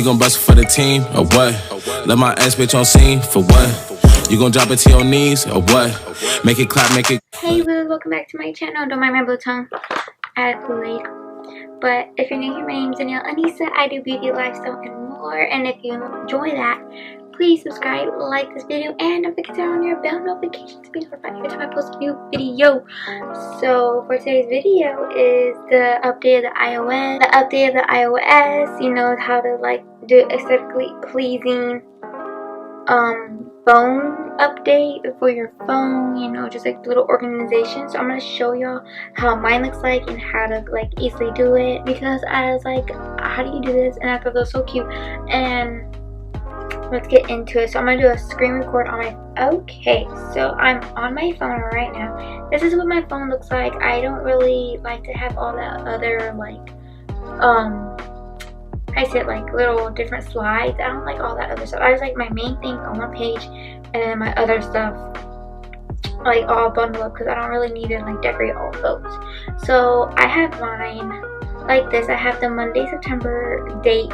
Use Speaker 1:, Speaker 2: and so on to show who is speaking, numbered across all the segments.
Speaker 1: You gon' bust it for the team or what? Let my ass bitch on scene for what? You gon' drop it to your knees or what? Make it clap, make it.
Speaker 2: Hey, welcome back to my channel. Don't mind my blue tongue. I had Kool-Aid. But if you're new here, my name is Danyelanyssa. I do beauty, lifestyle, and more. And if you enjoy that, please subscribe, like this video, and don't forget to turn on your bell notifications to be notified every time I post a new video. So for today's video is the update of the iOS. The update of the iOS, you know, how to like do aesthetically pleasing phone update for your phone, you know, just like little organization. So I'm gonna show y'all how mine looks like and how to like easily do it, because I was like, how do you do this? And I thought that was so cute. And let's get into it. So I'm gonna do a screen record on my okay, so I'm on my phone right now. This is what my phone looks like. I don't really like to have all that other like I said like little different slides. I don't like all that other stuff. I just like my main thing on one page and then my other stuff like all bundled up, because I don't really need to like decorate all of those. So I have mine like this. I have the Monday, September date,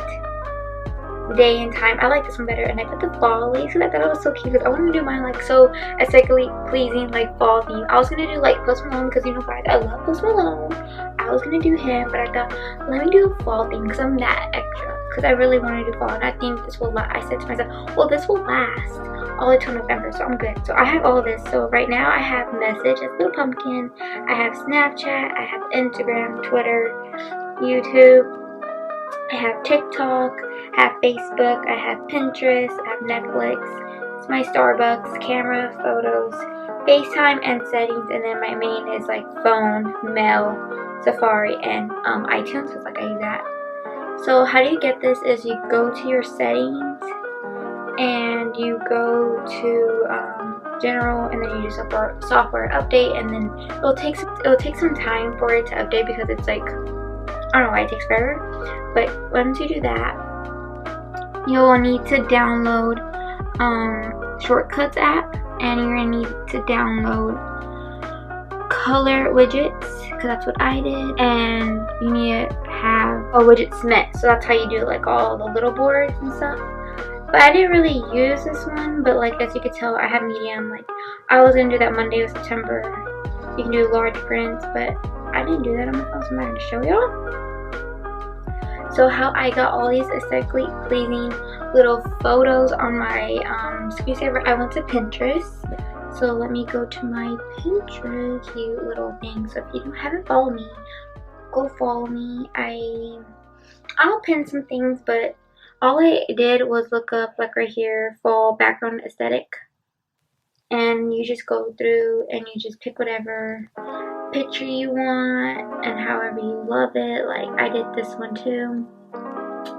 Speaker 2: day and time. I like this one better, and I put the fall leaves because I thought it was so cute, because I wanted to do mine like so aesthetically pleasing, like fall theme. I was gonna do like Post Malone, because you know guys, I love Post Malone. I was gonna do him, but I thought, let me do a fall theme because I'm that extra, because I really wanted to do fall, and I think this will last. I said to myself, well, this will last all the way till November, so I'm good. So I have all of this. So right now I have Message as Little Pumpkin, I have Snapchat, I have Instagram, Twitter, YouTube, I have TikTok, I have Facebook, I have Pinterest, I have Netflix, it's my Starbucks, camera, photos, FaceTime, and settings. And then my main is like phone, mail, Safari, and iTunes, because like I use that. So how do you get this is you go to your settings and you go to general, and then you do software update, and then it'll take some time for it to update, because it's like, I don't know why it takes forever. But once you do that, you'll need to download Shortcuts app, and you're gonna need to download color widgets, because that's what I did. And you need to have a widget Smith, so that's how you do like all the little boards and stuff. But I didn't really use this one, but like as you could tell, I have medium. Like I was gonna do that Monday of September. You can do large prints, but I didn't do that on my phone, so I'm not gonna show y'all. So how I got all these aesthetically pleasing little photos on my screensaver, I went to Pinterest. So let me go to my Pinterest, cute little thing. So if you haven't followed me, go follow me. I'll pin some things, but all I did was look up like right here, fall background aesthetic. And you just go through and you just pick whatever picture you want and however you love it. Like I did this one too.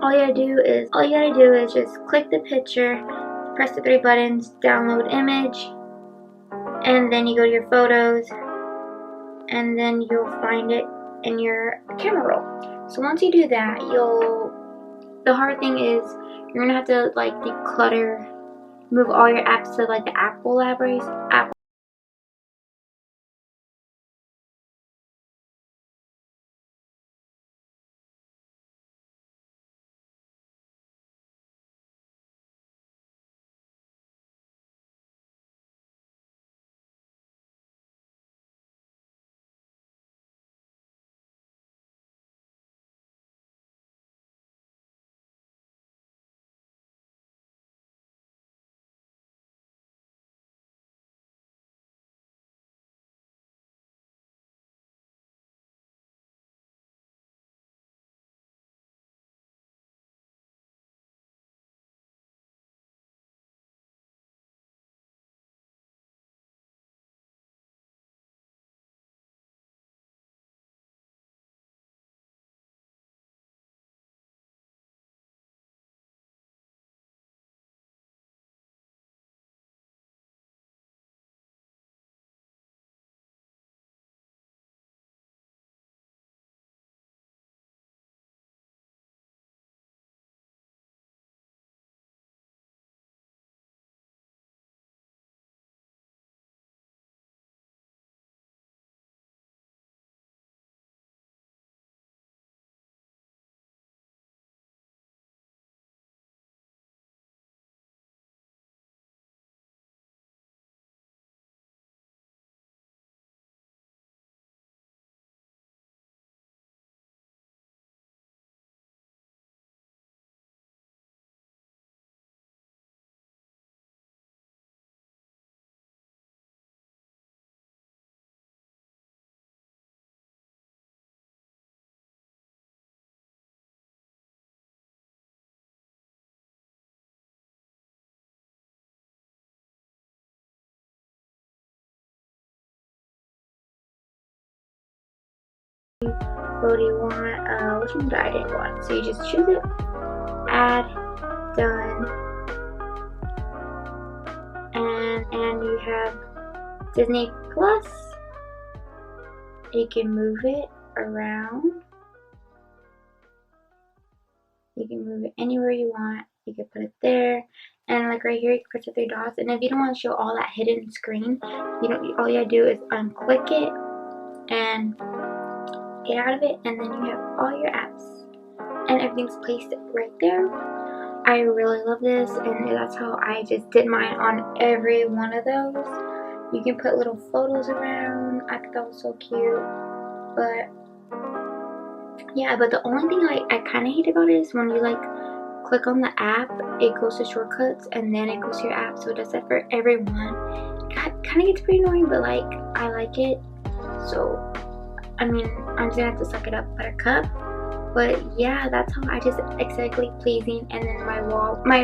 Speaker 2: All you gotta do is just click the picture, press the 3 buttons, download image, and then you go to your photos, and then you'll find it in your camera roll. So once you do that, the hard thing is you're gonna have to like declutter, move all your apps to like the Apple libraries, photo you want. Which one I didn't want? So you just choose it, add, done, and you have Disney Plus. You can move it around. You can move it anywhere you want. You can put it there, and like right here, you can press the 3 dots. And if you don't want to show all that hidden screen, all you gotta do is unclick it and get out of it, and then you have all your apps, and everything's placed right there. I really love this, and that's how I just did mine on every one of those. You can put little photos around. I thought that was so cute, but yeah, but the only thing I kind of hate about it is when you like click on the app, it goes to shortcuts and then it goes to your app, so it does that for everyone. Kind of gets pretty annoying, but like I like it, so I mean I'm just gonna have to suck it up, buttercup. But yeah, that's how I just aesthetically pleasing. And then my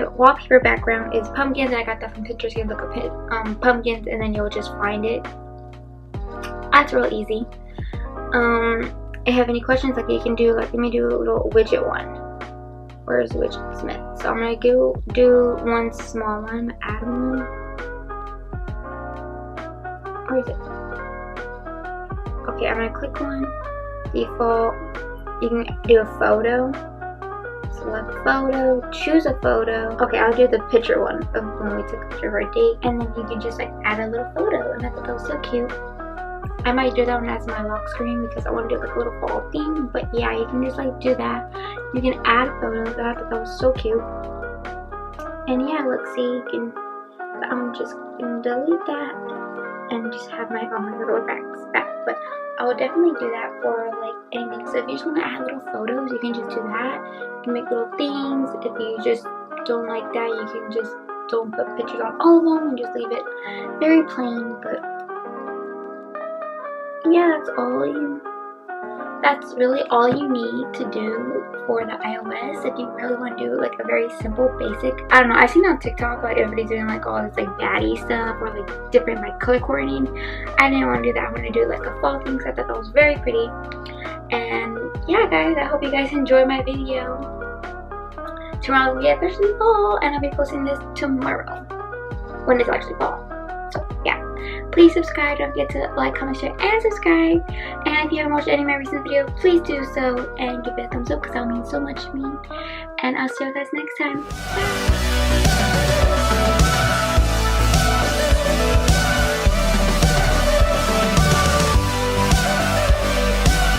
Speaker 2: wallpaper background is pumpkins, and I got that from Pinterest. You can look up pumpkins and then you'll just find it. That's real easy. If you have any questions, like you can do, like let me do a little widget one. Where's widget Smith? So I'm gonna do one small one, add one. Where is it? Okay, I'm gonna click one, default. You can do a photo, select photo, choose a photo. Okay, I'll do the picture one of when we took a picture of our date, and then you can just like add a little photo, and I thought that was so cute. I might do that one as my lock screen because I want to do like a little fall theme, but yeah, you can just like do that. You can add photos, and I thought that was so cute. And yeah, look, see, you can, I'm just gonna delete that and just have my little back, but I would definitely do that for like anything. So if you just want to add little photos, you can just do that. You can make little things. If you just don't like that, you can just don't put pictures on all of them and just leave it very plain. But yeah, that's really all you need to do for the iOS if you really want to do like a very simple basic. I don't know, I've seen on TikTok like everybody's doing like all this like baddie stuff or like different like color coordinating. I didn't want to do that. I want to do like a fall thing because I thought that was very pretty. And yeah guys, I hope you guys enjoyed my video. Tomorrow will be officially fall, and I'll be posting this tomorrow when it's actually fall. So yeah, please subscribe. Don't forget to like, comment, share, and subscribe. And if you haven't watched any of my recent videos, please do so and give it a thumbs up because that means so much to me. And I'll see you guys next time. Bye.